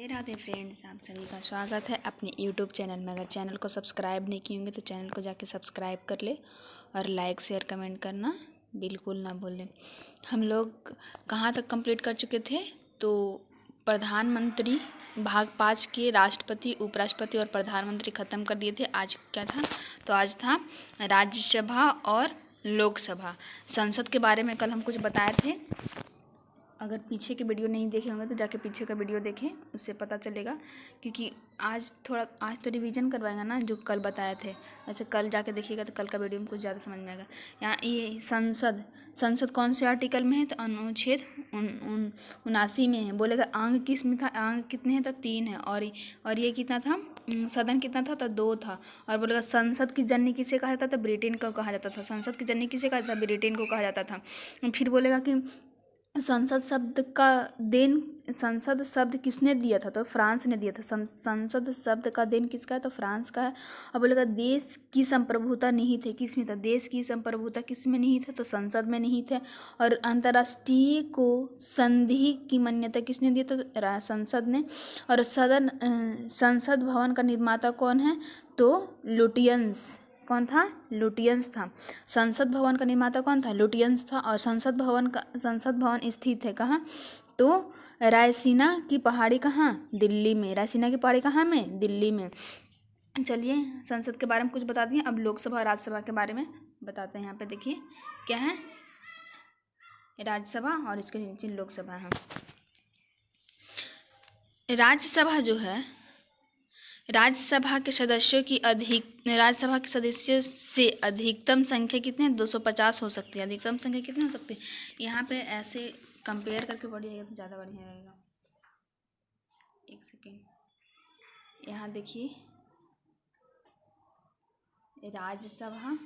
Radhe Radhe friends, आप सभी का स्वागत है अपने YouTube चैनल में। अगर चैनल को सब्सक्राइब नहीं किए होंगे तो चैनल को जाके सब्सक्राइब कर ले और लाइक शेयर कमेंट करना बिल्कुल ना भूलें। हम लोग कहाँ तक कंप्लीट कर चुके थे? तो प्रधानमंत्री भाग 5 के राष्ट्रपति, उपराष्ट्रपति और प्रधानमंत्री ख़त्म कर दिए थे। आज क्या था? तो आज था राज्यसभा और लोकसभा, संसद के बारे में कल हम कुछ बताए थे। अगर पीछे के वीडियो नहीं देखे होंगे तो जाके पीछे का वीडियो देखें, उससे पता चलेगा। क्योंकि आज तो रिवीजन करवाएगा ना जो कल बताए थे। ऐसे कल जाके देखिएगा तो कल का वीडियो में कुछ ज़्यादा समझ में आएगा। यहाँ ये संसद कौन से आर्टिकल में है? तो अनुच्छेद 79 में है। बोलेगा अंग किस में था? अंग कितने हैं? तो 3 है। और ये कितना था? सदन कितना था? तो 2 था। और बोलेगा संसद की जननी किसे कहा जाता था? ब्रिटेन को कहा जाता था। संसद की जननी किसे कहा जाता था? ब्रिटेन को कहा जाता था। फिर बोलेगा कि संसद शब्द किसने दिया था? तो फ्रांस ने दिया था। संसद शब्द का देन किसका है? तो फ्रांस का है। अब बोलेगा देश की संप्रभुता निहित है किस में था? देश की संप्रभुता किस में निहित है? तो संसद में निहित है। और अंतर्राष्ट्रीय को संधि की मान्यता किसने दी? तो संसद ने। और संसद भवन का निर्माता कौन है? तो लुटियंस। कौन था? लुटियंस था। संसद भवन का निर्माता कौन था? लुटियंस था। और संसद भवन स्थित है कहाँ? तो रायसीना की पहाड़ी कहाँ? दिल्ली में। रायसीना की पहाड़ी कहाँ में? दिल्ली में। चलिए संसद के बारे में कुछ बता दिए। अब लोकसभा और राज्यसभा के बारे में बताते हैं। यहाँ पे देखिए क्या है, राज्यसभा और इसके नीचे लोकसभा है। राज्यसभा जो है, राज्यसभा के सदस्यों से अधिकतम संख्या कितने? 250 हो सकती है। अधिकतम संख्या कितनी हो सकती है? यहाँ पे ऐसे कंपेयर करके पढ़िएगा तो ज़्यादा बढ़िया रहेगा। एक सेकेंड, यहाँ देखिए राज्यसभा,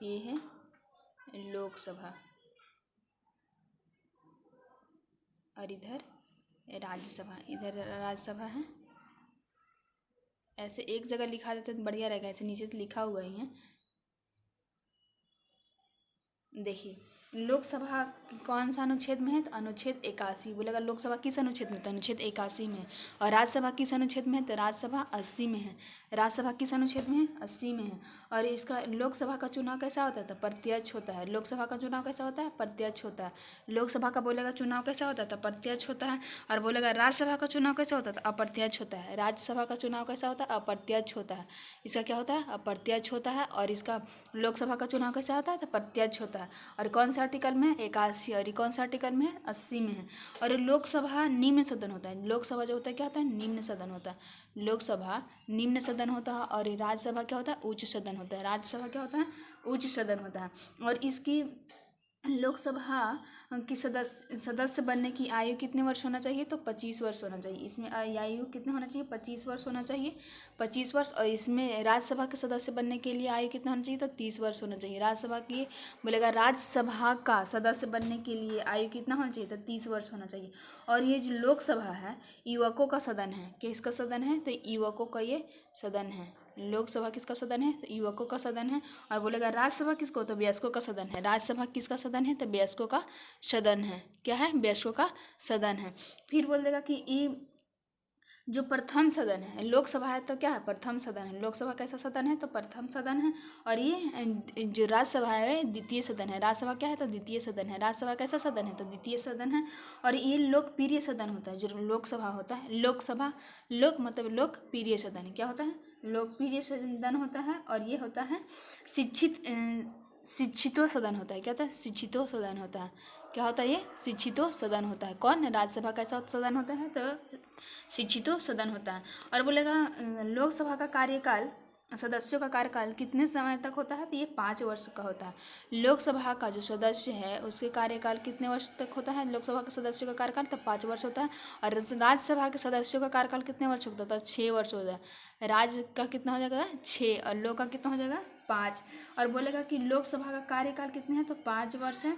ये है लोकसभा, और इधर राज्यसभा है। ऐसे एक जगह लिखा देते तो बढ़िया रहेगा। ऐसे नीचे तो लिखा हुआ ही है। देखिए लोकसभा कौन सा अनुच्छेद में है? तो अनुच्छेद 81। बोलेगा लोकसभा किस अनुच्छेद में? तो अनुच्छेद 81 में है। और राज्यसभा किस अनुच्छेद में है? तो राज्यसभा 80 में है। राज्यसभा किस अनुच्छेद में है? 80 में है। और इसका लोकसभा का चुनाव कैसा होता है? तो प्रत्यक्ष होता है। लोकसभा का चुनाव कैसा होता है? प्रत्यक्ष होता है। लोकसभा का बोलेगा चुनाव कैसा होता है? तो प्रत्यक्ष होता है। और बोलेगा राज्यसभा का चुनाव कैसा होता है? तो अप्रत्यक्ष होता है। राज्यसभा का चुनाव कैसा होता है? अप्रत्यक्ष होता है। इसका क्या होता है? अप्रत्यक्ष होता है। और इसका लोकसभा का चुनाव कैसा होता है? तो प्रत्यक्ष होता है। और कौन सा आर्टिकल में है? 81। और कौन सा आर्टिकल में है? 80 में है। और लोकसभा निम्न सदन होता है। लोकसभा जो होता है क्या होता है? निम्न सदन होता है। लोकसभा निम्न सदन होता है। और राज्यसभा क्या होता है? उच्च सदन होता है। राज्यसभा क्या होता है? उच्च सदन होता है। और इसकी लोकसभा की सदस्य बनने की आयु कितने वर्ष होना चाहिए? तो 25 वर्ष होना चाहिए। इसमें आयु कितना होना चाहिए? 25 वर्ष होना चाहिए। 25 वर्ष। और इसमें राज्यसभा के सदस्य बनने के लिए आयु कितना होना चाहिए? तो 30 वर्ष होना चाहिए। राज्यसभा की बोलेगा राज्यसभा का सदस्य बनने के लिए आयु कितना होना चाहिए? तो 30 वर्ष होना चाहिए। और ये जो लोकसभा है युवकों का सदन है। किसका सदन है? तो युवकों का ये सदन है। लोकसभा किसका सदन है? तो युवकों का सदन है। और बोलेगा राज्यसभा किसको? तो वयस्कों का सदन है। राज्यसभा किसका सदन है? तो वयस्कों का सदन है। क्या है? वयस्कों का सदन है। फिर बोल देगा कि ये जो प्रथम सदन है, लोकसभा है तो क्या है? प्रथम सदन है। लोकसभा कैसा सदन है? तो प्रथम सदन है। और ये जो राज्यसभा है द्वितीय सदन है। राज्यसभा क्या है? तो द्वितीय सदन है। राज्यसभा कैसा सदन है? तो द्वितीय सदन है। और ये लोकप्रिय सदन होता है। जो लोकसभा होता है, लोक मतलब लोकप्रिय सदन क्या होता है? लोकप्रिय सदन होता है। और ये होता है शिक्षितों सदन होता है। क्या होता है? शिक्षितों सदन होता है। क्या होता है? ये शिक्षितों सदन होता है। कौन? राज्यसभा कैसा सदन होता है? तो शिक्षितों सदन होता है। और बोलेगा लोकसभा का कार्यकाल, सदस्यों का कार्यकाल कितने समय तक होता है? तो ये 5 वर्ष का होता है। लोकसभा का जो सदस्य है उसके कार्यकाल कितने वर्ष तक होता है? लोकसभा के सदस्यों का कार्यकाल तो 5 वर्ष होता है। और राज्यसभा के सदस्यों का कार्यकाल कितने वर्ष होता है? तो 6 वर्ष होता है। राज्य का कितना हो जाएगा? 6। और लोक का कितना हो जाएगा? 5। और बोलेगा कि लोकसभा का कार्यकाल कितने हैं? तो 5 वर्ष है।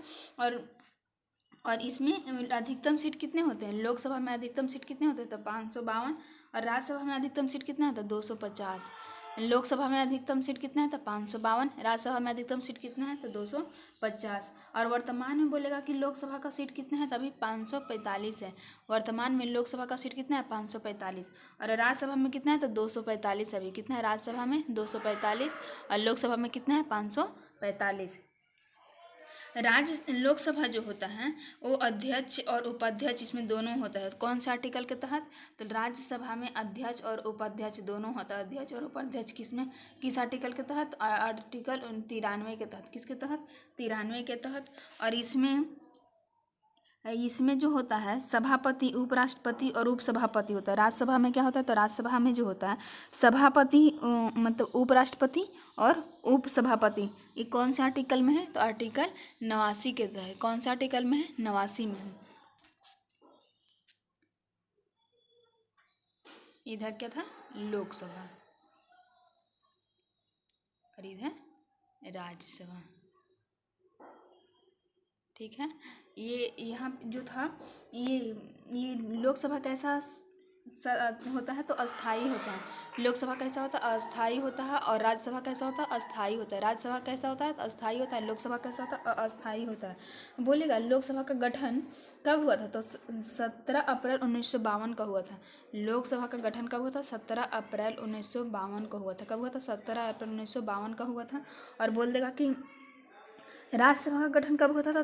और इसमें अधिकतम सीट कितने होते हैं? लोकसभा में अधिकतम सीट कितने होते हैं? तो 552। और राज्यसभा में अधिकतम सीट कितना होता है? 250। लोकसभा में अधिकतम सीट कितना है तो 552, राज्यसभा में अधिकतम सीट कितना है तो 250। और वर्तमान में बोलेगा कि लोकसभा का सीट कितना है तो अभी 545 है। वर्तमान में लोकसभा का सीट कितना है 545, और राज्यसभा में कितना है तो 245। अभी कितना है राज्यसभा में 245 और लोकसभा में कितना है 545। राज्य लोकसभा जो होता है वो अध्यक्ष और उपाध्यक्ष इसमें दोनों होता है। कौन से आर्टिकल के तहत तो राज्यसभा में अध्यक्ष और उपाध्यक्ष दोनों होता है। अध्यक्ष और उपाध्यक्ष किसमें किस आर्टिकल के तहत आर्टिकल 93 के तहत। किसके तहत 93 के तहत। और इसमें जो होता है सभापति उपराष्ट्रपति और उपसभापति होता है। राज्यसभा में क्या होता है तो राज्यसभा में जो होता है सभापति मतलब उपराष्ट्रपति और उपसभापति ये कौन से आर्टिकल में है तो आर्टिकल 89 के तहत। कौन सा आर्टिकल में है 89 में है। इधर क्या था लोकसभा और इधर राज्यसभा। ठीक है, ये यहाँ जो था ये लोकसभा कैसा होता है तो अस्थाई होता है। लोकसभा कैसा होता है अस्थाई होता है, और राज्यसभा कैसा होता है अस्थाई होता है। राज्यसभा कैसा होता है तो अस्थाई होता है, लोकसभा कैसा होता है अस्थाई होता है। बोलेगा लोकसभा का गठन कब हुआ था तो 17 अप्रैल 1952 का हुआ था। लोकसभा का गठन कब हुआ था 17 अप्रैल 1952 को हुआ था। कब हुआ था 17 अप्रैल 1952 का हुआ था। और बोल देगा कि राज्यसभा का गठन कब हुआ था तो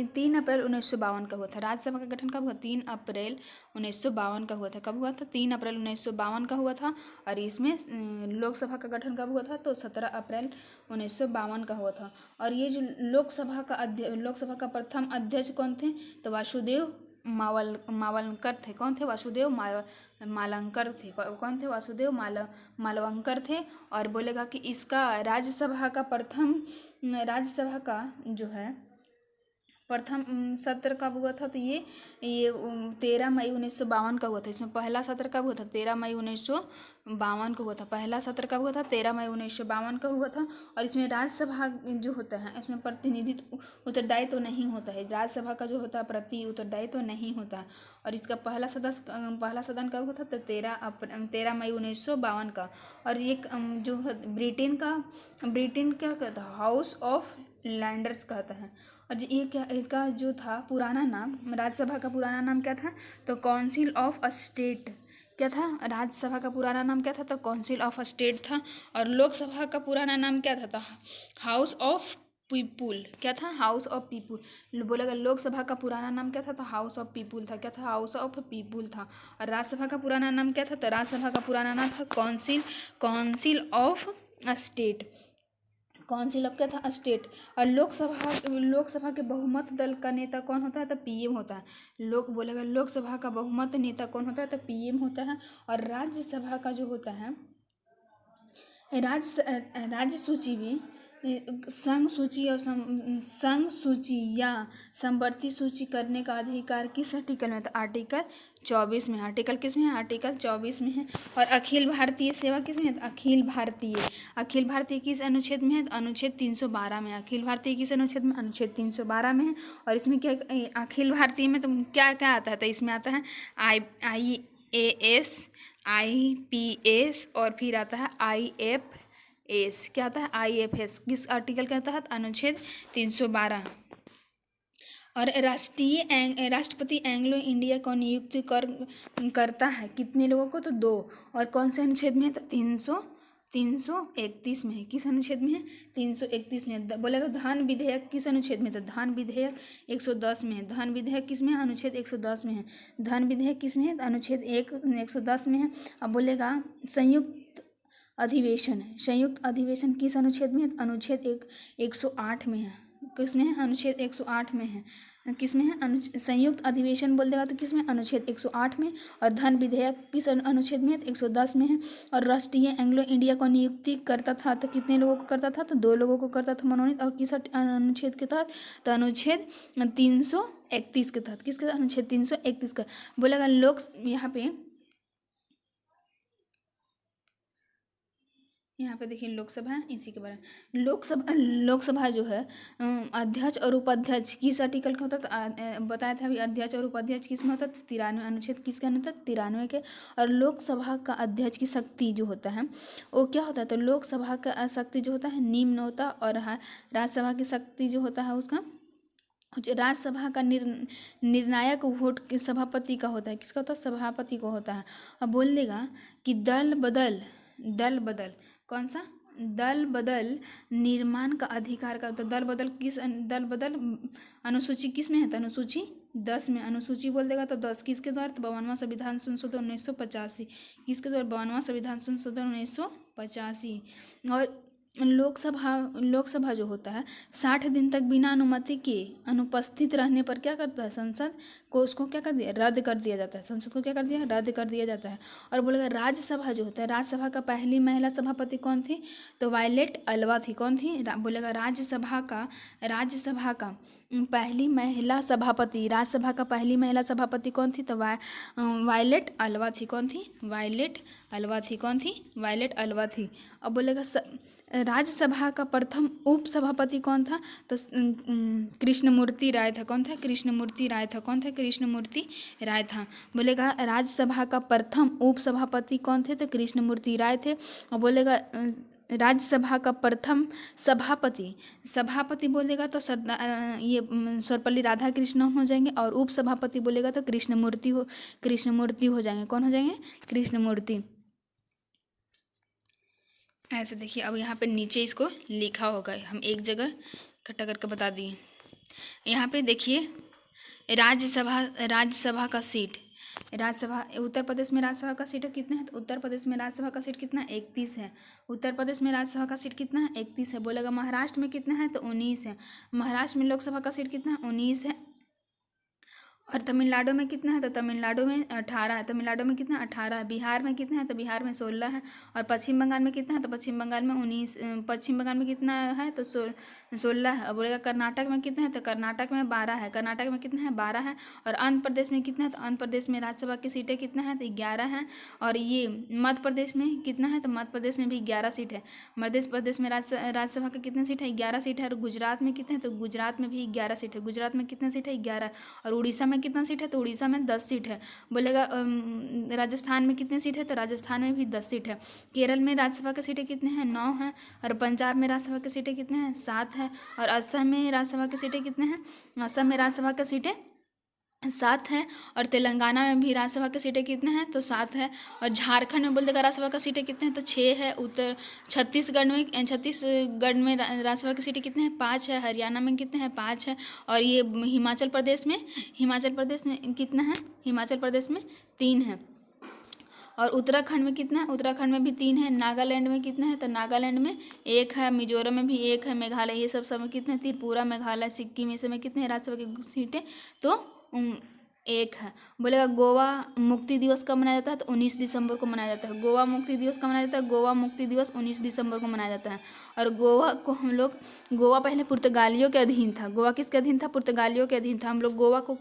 3 अप्रैल 1952 का हुआ था। राज्यसभा का गठन कब हुआ 3 अप्रैल 1952 का हुआ था। कब हुआ था 3 अप्रैल 1952 का हुआ था। और इसमें लोकसभा का गठन कब हुआ था तो 17 अप्रैल 1952 का हुआ था। और ये जो लोकसभा का प्रथम अध्यक्ष कौन थे तो वासुदेव मावलंकर थे। कौन थे वासुदेव मालंकर थे। कौन थे वासुदेव मालवंकर थे। और बोलेगा कि इसका राज्यसभा का जो है प्रथम सत्र कब हुआ था तो ये 13 मई 1952 का हुआ था। इसमें पहला सत्र कब हुआ था 13 मई 1952 को हुआ था। पहला सत्र कब हुआ था 13 मई 1952 का हुआ था। और इसमें राज्यसभा जो होता है इसमें प्रतिनिधित्व उत्तरदायित्व तो नहीं होता है। राज्यसभा का जो होता है प्रति उत्तरदायित्व तो नहीं होता है। और इसका पहला सदन कब हुआ था तो 13 मई 1952 का। और ये जो ब्रिटेन क्या कहता है हाउस ऑफ लैंडर्स कहता है। और ये क्या इसका जो था पुराना नाम राज्यसभा का पुराना नाम क्या था तो काउंसिल ऑफ स्टेट। क्या था राज्यसभा का पुराना नाम क्या था तो काउंसिल ऑफ स्टेट था। और लोकसभा का पुराना नाम क्या था तो हाउस ऑफ पीपुल। क्या था हाउस ऑफ पीपुल। बोलेगा लोकसभा का पुराना नाम क्या था तो हाउस ऑफ पीपुल था। क्या था हाउस ऑफ पीपुल था। और राज्यसभा का पुराना नाम क्या था तो राज्यसभा का पुराना नाम था council of state. Council of क्या था स्टेट। और लोकसभा के बहुमत दल का नेता कौन होता है तो पीएम होता है। बोलेगा लोकसभा का बहुमत नेता कौन होता है तो पीएम होता है। और राज्यसभा का जो होता है राज्य सूची में संघ सूची या समवर्ती सूची करने का अधिकार किस आर्टिकल में तो आर्टिकल 24 में। आर्टिकल किस में है आर्टिकल 24 में है। और अखिल भारतीय सेवा किस में है तो अखिल भारतीय किस अनुच्छेद में है तो अनुच्छेद 312 में। अखिल भारतीय किस अनुच्छेद में अनुच्छेद 312 में है। और इसमें क्या अखिल भारतीय में तो क्या क्या आता है तो इसमें आता है IAS IPS और फिर आता है IFS। क्या आता है IFS किस आर्टिकल के तहत अनुच्छेद 312। और राष्ट्रपति एंग्लो इंडिया को नियुक्त करता है कितने लोगों को तो 2। और कौन से अनुच्छेद में है तो 331 में है। किस अनुच्छेद में है 331 में। बोलेगा धन विधेयक किस अनुच्छेद में तो धन विधेयक 110 में है। धन विधेयक किस में है अनुच्छेद 110 में है। धन विधेयक किस में है तो अनुच्छेद 110 में है। अब बोलेगा संयुक्त अधिवेशन किस अनुच्छेद में है अनुच्छेद 108 में है। किस में है अनुच्छेद 108 में है। किस में है संयुक्त अधिवेशन बोल देगा तो किस में अनुच्छेद 108 में। और धन विधेयक किस अनुच्छेद में है 110 में है। और राष्ट्रीय एंग्लो इंडिया को नियुक्ति करता था तो कितने लोगों को करता था तो 2 लोगों को करता था मनोनीत। और किस अनुच्छेद के तहत तो अनुच्छेद 331 के तहत। किसके अनुच्छेद 331 का। बोलेगा यहाँ पे यहाँ पे देखिए लोकसभा है, इसी के बारे में लोकसभा जो है अध्यक्ष और उपाध्यक्ष किस आर्टिकल का होता था, बताया था अभी। अध्यक्ष और उपाध्यक्ष किस में होता था? 93 अनुच्छेद किसका होता था? 93 के। और लोकसभा का अध्यक्ष की शक्ति जो होता है वो क्या होता है? तो लोकसभा का शक्ति जो होता है निम्न होता है, और राज्यसभा की शक्ति जो होता है उसका, राज्यसभा का निर्णायक वोट के सभापति का होता है। किसका होता है? सभापति को होता है। अब बोल देगा कि दल बदल कौन सा? दल बदल निर्माण का अधिकार का होता है। दल बदल अनुसूची किस में है? तो अनुसूची 10 में। अनुसूची बोल देगा तो 10 किसके द्वारा? तो 52वां संविधान संशोधन 1985। किसके द्वारा? 52वां संविधान संशोधन 1985। और लोकसभा जो होता है 60 दिन तक बिना अनुमति के अनुपस्थित रहने पर क्या करता है? संसद को उसको क्या कर दिया? रद्द कर दिया जाता है। संसद को क्या कर दिया? रद्द कर दिया जाता है। और बोलेगा राज्यसभा जो होता है, राज्यसभा का पहली महिला सभापति कौन थी? तो वायलेट अल्वा थी। कौन थी? बोलेगा राज्यसभा का पहली महिला सभापति, राज्यसभा का पहली महिला सभापति कौन थी? तो वायलेट अल्वा थी। कौन थी? वायलेट अल्वा थी। कौन थी? वायलेट अल्वा थी। अब बोलेगा राज्यसभा का प्रथम उप सभापति कौन था? तो कृष्णमूर्ति राय था। कौन था? कृष्णमूर्ति राय था। कौन था? कृष्णमूर्ति राय था। बोलेगा राज्यसभा का प्रथम उप सभापति कौन थे? तो कृष्णमूर्ति राय थे। और बोलेगा राज्यसभा का प्रथम सभापति बोलेगा तो ये सर्वपल्ली राधाकृष्णन हो जाएंगे। और उप सभापति बोलेगा तो कृष्णमूर्ति हो जाएंगे। कौन हो जाएंगे? कृष्णमूर्ति। ऐसे देखिए, अब यहाँ पे नीचे इसको लिखा होगा, हम एक जगह इकट्ठा करके बता दिए। यहाँ पे देखिए राज्यसभा का सीट, राज्यसभा उत्तर प्रदेश में राज्यसभा का सीट कितना है? तो उत्तर प्रदेश में राज्यसभा का सीट कितना? 31 है। उत्तर प्रदेश में राज्यसभा का सीट कितना है? 31 है। बोलेगा महाराष्ट्र में कितना है? तो 19 है। महाराष्ट्र में लोकसभा का सीट कितना है? 19 है। और तमिलनाडु में कितना है? तो तमिलनाडु में 18 है। तमिलनाडु में कितना? 18 है। बिहार में कितना है? तो बिहार में 16 है। और पश्चिम बंगाल में कितना है? तो पश्चिम बंगाल में 19। पश्चिम बंगाल में कितना है? तो 16 है। अब बोलेगा कर्नाटक में कितना है? तो कर्नाटक में 12 है। कर्नाटक में कितना है? 12 है। और आंध्र प्रदेश में कितना है? तो आंध्र प्रदेश में राज्यसभा की सीटें कितना है? तो 11 है। और ये मध्य प्रदेश में कितना है? तो मध्य प्रदेश में भी 11 सीट है। मध्य प्रदेश में राज्यसभा का कितना सीट है? 11 सीट है। और गुजरात में कितने? तो गुजरात में भी 11 सीट है। गुजरात में कितना सीट है? 11। और उड़ीसा में कितना सीट है? तो उड़ीसा में 10 सीट है। बोलेगा राजस्थान में कितने सीट है? तो राजस्थान में भी 10 सीट है। केरल में राज्यसभा की सीटें कितने हैं? 9 हैं। और पंजाब में राज्यसभा की सीटें कितने हैं? 7 है। और असम में राज्यसभा की सीटें कितने हैं? असम में राज्यसभा की सीटें 7 है। और तेलंगाना में भी राज्यसभा की सीटें कितने हैं? तो 7 है। और झारखंड में बोल देगा राज्यसभा की सीटें कितने हैं? तो 6 है। छत्तीसगढ़ में राज्यसभा की सीटें कितने हैं? 5 है। हरियाणा में कितने हैं? 5 है। और ये हिमाचल प्रदेश में कितना है? हिमाचल प्रदेश में 3 है। और उत्तराखंड में कितना है? उत्तराखंड में भी 3 है। नागालैंड में कितना है? तो नागालैंड में 1 है। मिजोरम में भी 1 है। मेघालय, ये सब में कितने? त्रिपुरा, मेघालय, सिक्किम, ये सब में कितने हैं राज्यसभा की सीटें? तो 1 है। बोलेगा गोवा मुक्ति दिवस कब मनाया जाता है? तो 19 दिसंबर को मनाया जाता है। गोवा मुक्ति दिवस कब मनाया जाता है? गोवा मुक्ति दिवस 19 दिसंबर को मनाया जाता है। और गोवा पहले पुर्तगालियों के अधीन था। गोवा किसके अधीन था? पुर्तगालियों के अधीन था। हम लोग गोवा को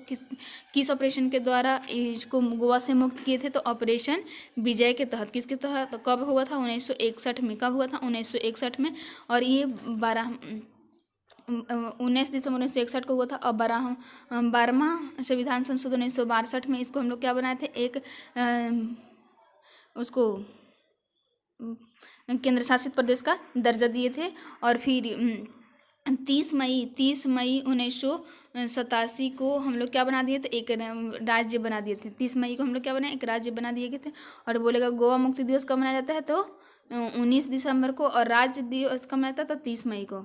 किस ऑपरेशन के द्वारा इसको गोवा से मुक्त किए थे? तो ऑपरेशन विजय के तहत। किसके तहत? तो कब हुआ था? 1961 में। कब हुआ था? 1961 में। और ये 19 दिसंबर 1961 को हुआ था। और 12वां संविधान संशोधन 1962 में इसको हम लोग क्या बनाए थे? एक उसको केंद्र शासित प्रदेश का दर्जा दिए थे। और फिर 30 मई 1987 को हम लोग क्या बना दिए थे? एक राज्य बना दिए थे। 30 मई को हम लोग क्या बनाए? एक राज्य बना दिए गए थे। और बोलेगा गोवा मुक्ति दिवस कब मनाया जाता है? तो 19 दिसंबर को। और राज्य दिवस कब मनाया था? तो 30 मई को।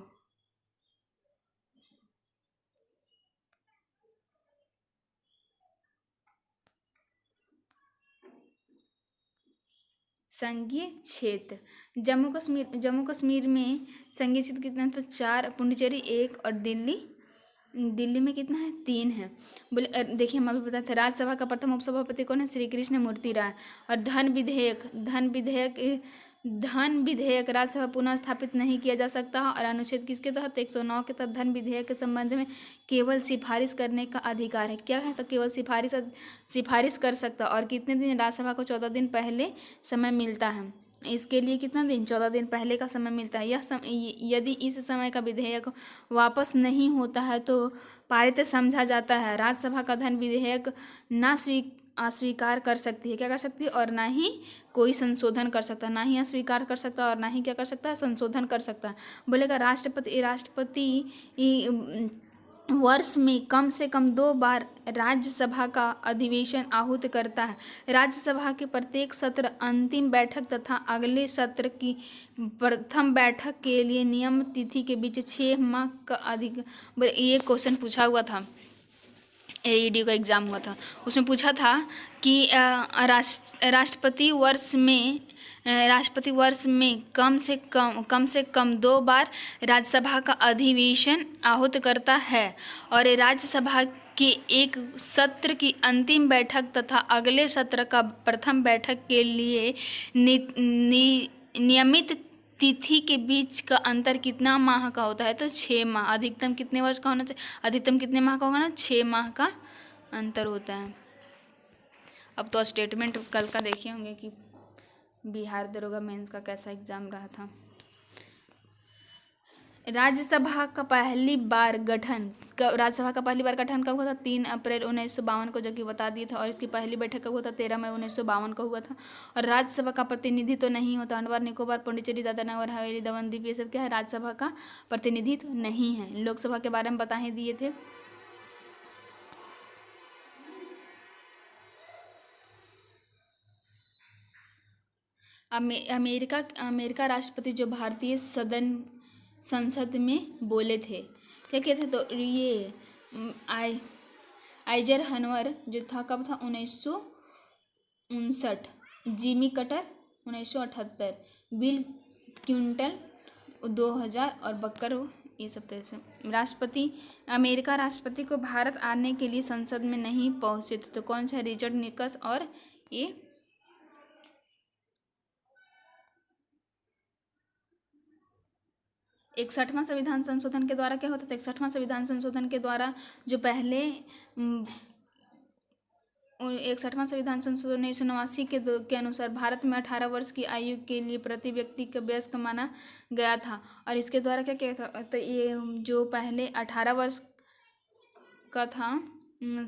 संघीय क्षेत्र जम्मू कश्मीर में संघीय क्षेत्र कितना है? तो 4, पुडुचेरी 1 और दिल्ली में कितना है? 3 है। बोले देखिए, हम अभी बताए थे राज्यसभा का प्रथम उपसभापति कौन है? श्री कृष्ण मूर्ति राय। और धन विधेयक राज्यसभा पुनः स्थापित नहीं किया जा सकता। और अनुच्छेद किसके तहत? 109 के तहत धन विधेयक के संबंध में केवल सिफारिश करने का अधिकार है। क्या है? तो केवल सिफारिश कर सकता। और कितने दिन? राज्यसभा को 14 दिन पहले समय मिलता है। इसके लिए कितना दिन, 14 दिन पहले का समय मिलता है। यदि इस समय का विधेयक वापस नहीं होता है तो पारित समझा जाता है। राज्यसभा का धन विधेयक ना अस्वीकार कर सकती है, क्या कर सकती है, और ना ही कोई संशोधन कर सकता है, ना ही अस्वीकार कर सकता है और ना ही क्या कर सकता है, संशोधन कर सकता है। बोलेगा राष्ट्रपति वर्ष में कम से कम 2 बार राज्यसभा का अधिवेशन आहूत करता है। राज्यसभा के प्रत्येक सत्र, अंतिम बैठक तथा अगले सत्र की प्रथम बैठक के लिए नियमित तिथि के बीच 6 माह का अधिक। ये क्वेश्चन पूछा हुआ था, AED का एग्ज़ाम हुआ था, उसमें पूछा था कि राष्ट्रपति वर्ष में कम से कम 2 बार राज्यसभा का अधिवेशन आहूत करता है और राज्यसभा के एक सत्र की अंतिम बैठक तथा अगले सत्र का प्रथम बैठक के लिए नियमित तिथि के बीच का अंतर कितना माह का होता है, तो 6 माह। अधिकतम कितने वर्ष का होना चाहिए, अधिकतम कितने माह का होगा ना, 6 माह का अंतर होता है। अब तो स्टेटमेंट कल का देखे होंगे कि बिहार दरोगा मेंस का कैसा एग्जाम रहा था। राज्यसभा का पहली बार गठन कब हुआ था, 3 अप्रैल 1952 को, जो कि बता दिए थे। और इसकी पहली बैठक कब हुआ था, 13 मई 1952 को हुआ था। और राज्यसभा का प्रतिनिधित्व तो नहीं होता। अंडमान निकोबार, पुडुचेरी, दादरा हवेली, दमन दीव, ये सब क्या है, राज्यसभा का प्रतिनिधित्व नहीं है। लोकसभा के बारे में बता ही दिए थे। अमेरिका राष्ट्रपति जो भारतीय संसद में बोले थे, क्या कहते, तो ये आइजर हनवर जो था, कब था, 1959, जिमी कटर 1978, बिल क्लिंटन 2000 और बकर, ये सब तरह से अमेरिका राष्ट्रपति को भारत आने के लिए संसद में नहीं पहुंचे थे। तो कौन सा, रिचर्ड निकस और ये 61वां संविधान संशोधन के द्वारा क्या होता था, 61वां संविधान संशोधन के द्वारा जो पहले 61वां संविधान संशोधन 1989 के अनुसार भारत में 18 वर्ष की आयु के लिए प्रति व्यक्ति का वयस्क माना गया था। और इसके द्वारा क्या किया था, तो ये जो पहले 18 वर्ष का था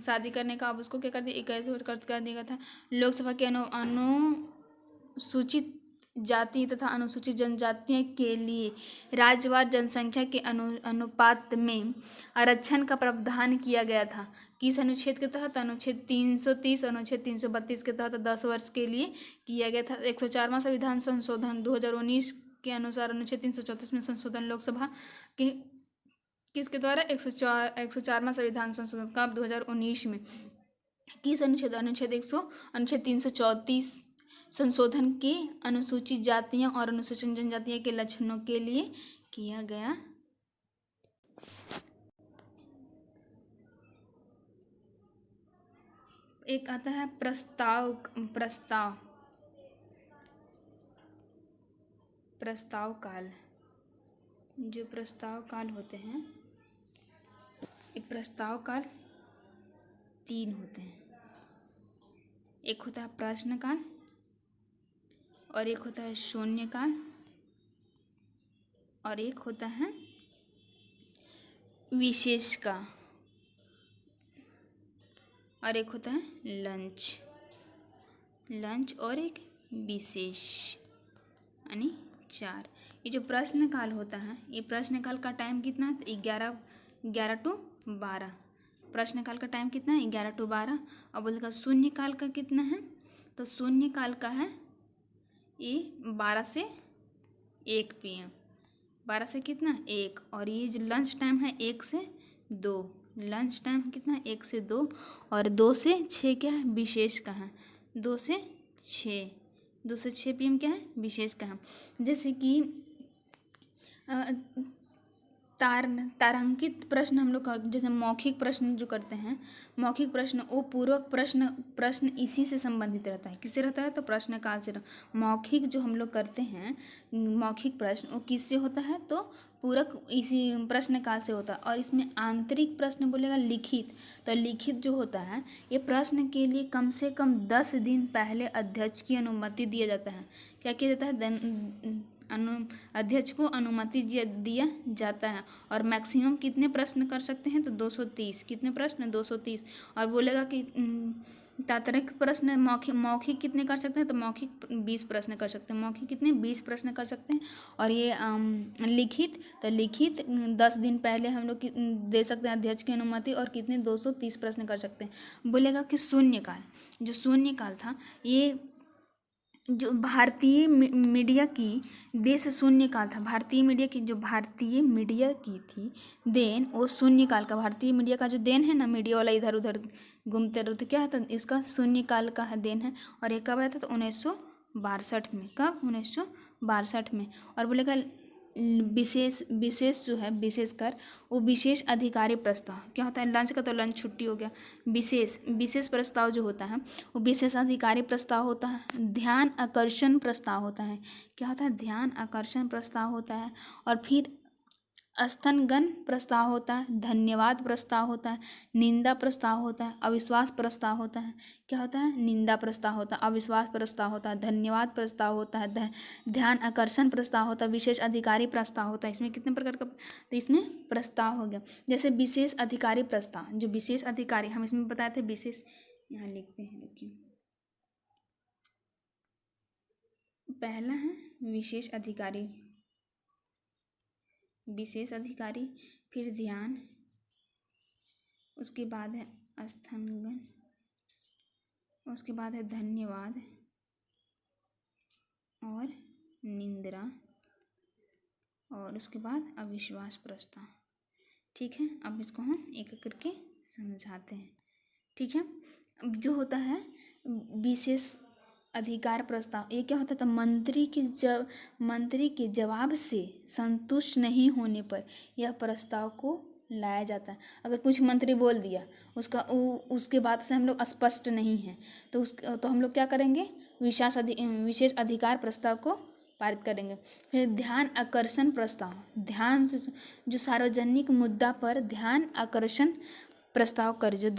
शादी करने का, अब उसको क्या कर दिया, 21 वर्ष कर दिया था। लोकसभा के अनुसूचित जाति तथा अनुसूचित जनजातियों के लिए राज्यवार जनसंख्या के अनुपात में आरक्षण का प्रावधान किया गया था। किस अनुच्छेद के तहत, अनुच्छेद 330, अनुच्छेद 332 के तहत 10 वर्ष के लिए किया गया था। 104वां संविधान संशोधन 2019 के अनुसार अनुच्छेद 334 में संशोधन लोकसभा के किसके द्वारा, 104वां संविधान संशोधन कब, 2019 में। किस अनुच्छेद, अनुच्छेद 334 संशोधन के अनुसूचित जातियों और अनुसूचित जनजातियों के लक्षणों के लिए किया गया। एक आता है प्रस्ताव काल। जो प्रस्ताव काल होते हैं, एक प्रस्ताव काल 3 होते हैं। एक होता है प्रश्न काल, और एक होता है शून्य काल, और एक होता है विशेष का, और एक होता है लंच और एक विशेष, यानी 4। ये जो प्रश्न काल होता है, ये प्रश्न काल का टाइम कितना है, 11 to 12। प्रश्न काल का टाइम कितना है, 11 to 12। अब बोलेगा शून्य काल का कितना है, तो शून्य काल का है ये 12 से 1 PM, 12 से कितना, 1। और ये जो लंच टाइम है 1 से 2, लंच टाइम कितना है, 1 से 2। और 2 से 6 क्या है, विशेष का है, 2 से 6 PM क्या है, विशेष का है। जैसे कि तारांकित प्रश्न हम लोग जैसे मौखिक प्रश्न जो करते हैं, मौखिक प्रश्न वो पूर्वक प्रश्न इसी से संबंधित रहता है। किससे रहता है? तो प्रश्न काल से। मौखिक जो हम लोग करते हैं मौखिक प्रश्न वो किससे होता है? तो पूरक इसी प्रश्न काल से होता है। और इसमें आंतरिक प्रश्न बोलेगा लिखित, तो लिखित जो होता है ये प्रश्न के लिए कम से कम 10 दिन पहले अध्यक्ष की अनुमति दिया जाता है। क्या किया जाता है? अध्यक्ष को अनुमति दिया जाता है। और मैक्सिमम कितने प्रश्न कर सकते हैं? तो 230। कितने प्रश्न? 230। और बोलेगा कि तात्विक प्रश्न मौखिक कितने कर सकते हैं? तो मौखिक 20 प्रश्न कर सकते हैं। मौखिक कितने? 20 प्रश्न कर सकते हैं। और ये लिखित, तो लिखित 10 दिन पहले हम लोग दे सकते हैं अध्यक्ष की अनुमति। और कितने? 230 प्रश्न कर सकते हैं। बोलेगा कि शून्यकाल, जो शून्यकाल था ये जो भारतीय मीडिया की देश शून्यकाल था। भारतीय मीडिया की थी देन, वो शून्यकाल का, भारतीय मीडिया का जो देन है ना, मीडिया वाला इधर उधर घूमते रहते, क्या है? इसका शून्यकाल का देन है। और ये कब आया था? तो 1962 में। कब? 1962 में। और बोलेगा विशेष जो है विशेषकर वो विशेष अधिकारी प्रस्ताव क्या होता है? लंच का तो लंच छुट्टी हो गया। विशेष प्रस्ताव जो होता है वो विशेष अधिकारी प्रस्ताव होता है। ध्यान आकर्षण प्रस्ताव होता है। क्या होता है? ध्यान आकर्षण प्रस्ताव होता है। और फिर स्तनगन प्रस्ताव होता है, धन्यवाद प्रस्ताव होता है, निंदा प्रस्ताव होता है, अविश्वास प्रस्ताव होता है। क्या होता है? निंदा प्रस्ताव होता है, अविश्वास प्रस्ताव होता है, धन्यवाद प्रस्ताव होता है, ध्यान आकर्षण प्रस्ताव होता है, विशेष अधिकारी प्रस्ताव होता है। इसमें कितने प्रकार का? तो इसमें प्रस्ताव हो गया। जैसे विशेष अधिकारी प्रस्ताव, जो विशेष अधिकारी हम इसमें बताए थे विशेष, यहाँ लिखते हैं देखिए। पहला है विशेष अधिकारी, फिर ध्यान, उसके बाद है स्तनगन, उसके बाद है धन्यवाद और निंदा, और उसके बाद अविश्वास प्रस्ताव। ठीक है, अब इसको हम एक एक करके समझाते हैं। ठीक है, अब जो होता है विशेष अधिकार प्रस्ताव, ये क्या होता था? मंत्री के जवाब से संतुष्ट नहीं होने पर यह प्रस्ताव को लाया जाता है। अगर कुछ मंत्री बोल दिया उसके बाद से हम लोग स्पष्ट नहीं हैं तो हम लोग क्या करेंगे? विशेष अधिकार प्रस्ताव को पारित करेंगे। फिर ध्यान आकर्षण प्रस्ताव, ध्यान से जो सार्वजनिक मुद्दा पर ध्यान आकर्षण प्रस्ताव करे, जो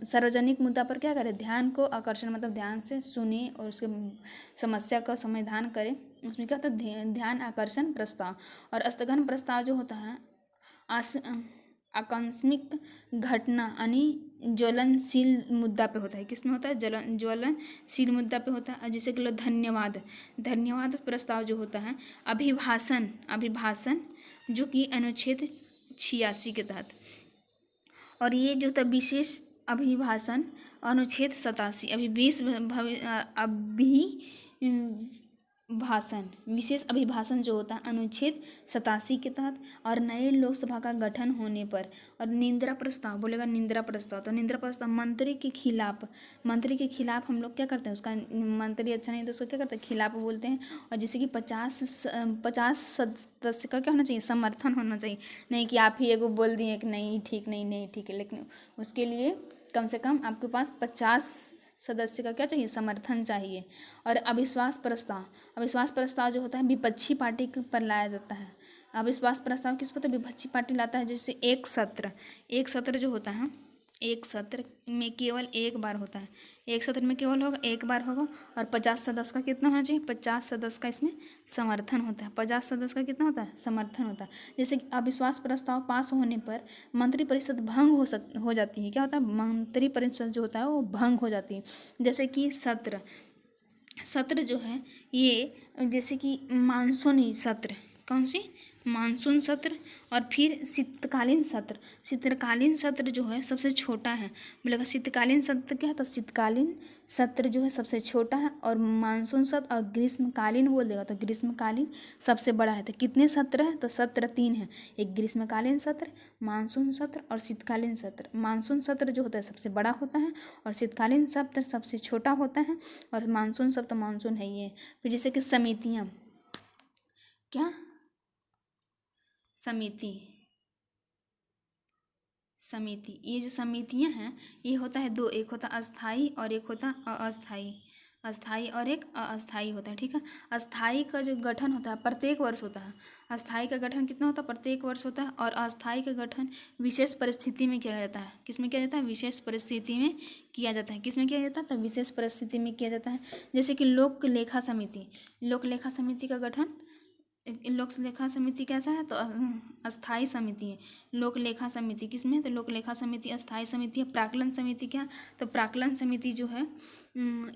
सार्वजनिक मुद्दा पर क्या करे? ध्यान को आकर्षण, मतलब ध्यान से सुने और उसके समस्या का समाधान करे, उसमें क्या होता है? ध्यान आकर्षण प्रस्ताव। और स्थगन प्रस्ताव जो होता है आकस्मिक घटना यानी ज्वलनशील मुद्दा पे होता है। किसमें होता है? ज्वलनशील मुद्दा पे होता है। जैसे कि लो धन्यवाद प्रस्ताव जो होता है अभिभाषण जो कि अनुच्छेद 86 के तहत। और ये जो था विशेष अभिभाषण अनुच्छेद 87, विशेष अभिभाषण जो होता है अनुच्छेद 87 के तहत। और नए लोकसभा का गठन होने पर। और निंदा प्रस्ताव, बोलेगा निंदा प्रस्ताव, तो निंदा प्रस्ताव मंत्री के खिलाफ हम लोग क्या करते हैं? उसका मंत्री अच्छा नहीं तो उसको क्या करते हैं? खिलाफ बोलते हैं। और जैसे कि 50 सदस्य का क्या होना चाहिए? समर्थन होना चाहिए। नहीं कि आप ही एगो बोल दिए कि नहीं ठीक है, लेकिन उसके लिए कम से कम आपके पास 50 सदस्य का क्या चाहिए? समर्थन चाहिए। और अविश्वास प्रस्ताव जो होता है विपक्षी पार्टी पर लाया जाता है। अविश्वास प्रस्ताव किस पर? विपक्षी पार्टी लाता है। जैसे एक सत्र जो होता है एक सत्र में केवल एक बार होता है, एक सत्र में केवल होगा एक बार होगा। और 50 सदस्य का कितना होना चाहिए? 50 सदस्य का इसमें समर्थन होता है। 50 सदस्य का कितना होता है? समर्थन होता है। जैसे कि अविश्वास प्रस्ताव पास होने पर मंत्रिपरिषद भंग हो जाती है। क्या होता है? मंत्रिपरिषद जो होता है वो भंग हो जाती है। जैसे कि सत्र जो है ये, जैसे कि मानसूनी सत्र, कौन सी? मानसून सत्र। और फिर शीतकालीन सत्र जो है सबसे छोटा है। बोलेगा शीतकालीन सत्र क्या है? तो शीतकालीन सत्र जो है सबसे छोटा है। और मानसून सत्र और ग्रीष्मकालीन बोल देगा तो ग्रीष्मकालीन सबसे बड़ा है। तो कितने सत्र है? तो सत्र 3 है, एक ग्रीष्मकालीन सत्र, मानसून सत्र और शीतकालीन सत्र। मानसून सत्र जो होता है सबसे बड़ा होता है और शीतकालीन सत्र सबसे छोटा होता है। और मानसून सत्र मानसून है ये। फिर जैसे कि समितियाँ, क्या? समिति। ये जो समितियां हैं ये होता है दो, एक होता अस्थाई और एक होता अस्थाई। अस्थाई और एक अस्थाई होता है, ठीक है। अस्थाई का जो गठन होता है प्रत्येक वर्ष होता है। अस्थाई का गठन कितना होता है? प्रत्येक वर्ष होता है। और अस्थाई का गठन विशेष परिस्थिति में किया जाता है। किस में किया जाता है? विशेष परिस्थिति में किया जाता है। किस में किया जाता है? तो विशेष परिस्थिति में किया जाता है। जैसे कि लोक लेखा समिति। लोक लेखा समिति का गठन, लोक लेखा समिति कैसा है? तो अस्थाई समिति है। लोक लेखा समिति किस में है? तो लोक लेखा समिति अस्थाई समिति है। प्राक्कलन समिति क्या? तो प्राक्कलन समिति जो है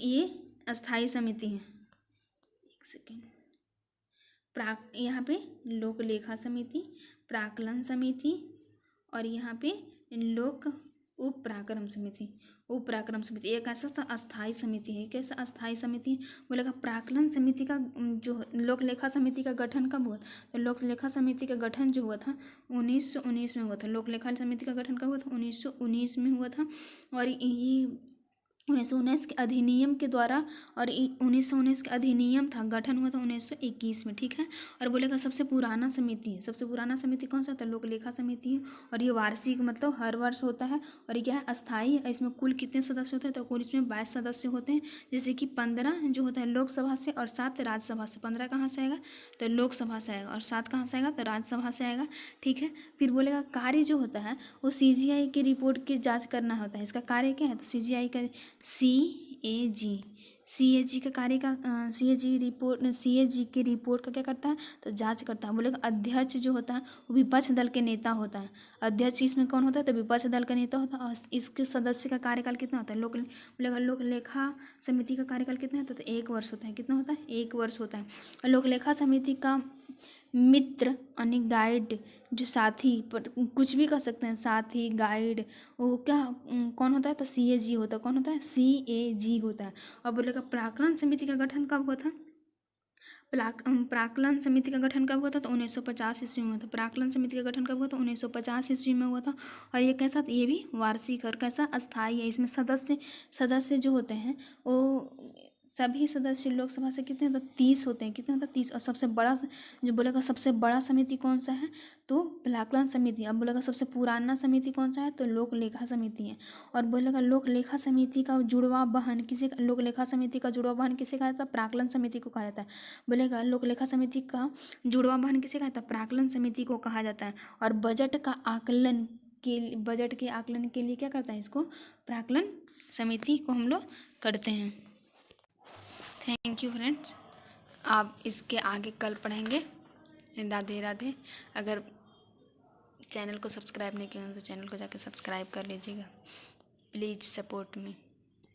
ये अस्थाई समिति है। एक सेकेंड, यहाँ पे लोक लेखा समिति, प्राक्कलन समिति और यहाँ पे लोक उप पराक्रम समिति। उप पराक्रम समिति एक ऐसा अस्थाई समिति है। कैसा अस्थाई समिति? बोलेगा प्राक्कलन समिति का जो लोक लेखा समिति का गठन कब हुआ? तो लोक लेखा समिति का गठन जो हुआ था 1919 में हुआ था। लोक लेखा समिति का गठन कब हुआ था? 1919 में हुआ था। और ये 1919 के अधिनियम के द्वारा, और 1919 का अधिनियम था, गठन हुआ था 1921 में, ठीक है। और बोलेगा सबसे पुराना समिति है। सबसे पुराना समिति कौन सा था? लोक लेखा समिति है। और ये वार्षिक मतलब हर वर्ष होता है। और ये क्या है? अस्थाई है। इसमें कुल कितने सदस्य होते हैं? तो कुल इसमें 22 सदस्य होते हैं। जैसे कि 15 जो होता है लोकसभा से और 7 राज्यसभा से। 15 कहाँ से आएगा? तो लोकसभा से आएगा। और 7 कहाँ से आएगा? तो राज्यसभा से आएगा, ठीक है। फिर बोलेगा कार्य जो होता है वो CGI की रिपोर्ट की जाँच करना होता है। इसका कार्य क्या है? तो CGI का CAG का कार्य का CAG की रिपोर्ट का क्या करता है? तो जांच करता है। बोलेगा अध्यक्ष जो होता है वो विपक्ष दल के नेता होता है। अध्यक्ष इसमें कौन होता है? तो विपक्ष दल का नेता होता है। और इसके सदस्य का कार्यकाल कितना होता है? बोलेगा लोक लेखा समिति का कार्यकाल कितना होता है? तो 1 वर्ष होता है। कितना होता है? 1 वर्ष होता है। और लोक लेखा समिति का मित्र यानी गाइड जो साथी, पर कुछ भी कर सकते हैं, साथी गाइड, वो क्या कौन होता है? तो CAG होता है। कौन होता है? CAG होता है। और बोलेगा प्राक्कलन समिति का गठन कब हुआ था? प्राक्कलन समिति का गठन कब हुआ था? तो 1950 ईस्वी में हुआ था। प्राक्कलन समिति का गठन कब हुआ था? 1950 ईस्वी में हुआ था। और ये कैसा? ये भी वार्षिक और कैसा? अस्थाई है। इसमें सदस्य जो होते हैं वो सभी सदस्य लोकसभा से कितने होते हैं? 30 होते हैं। कितने होते हैं? 30। और सबसे बड़ा जो बोलेगा सबसे बड़ा समिति कौन सा है? तो प्राक्कलन समिति। अब बोलेगा सबसे पुराना समिति कौन सा है? तो लोक लेखा समिति है। और बोलेगा लोक लेखा समिति का जुड़वा वाहन किसे? लोक लेखा समिति का जुड़वा वाहन किसे कहा जाता है? प्राक्कलन समिति को कहा जाता है। बोलेगा लोक लेखा समिति का जुड़वा वाहन किसे कहा जाता है? प्राक्कलन समिति को कहा जाता है। और बजट के आकलन के लिए क्या करता है? इसको प्राक्कलन समिति को हम लोग करते हैं। Thank you friends. आप इसके आगे कल पढ़ेंगे। राधे राधे। अगर चैनल को सब्सक्राइब नहीं किया तो चैनल को जाकर सब्सक्राइब कर लीजिएगा। Please support me.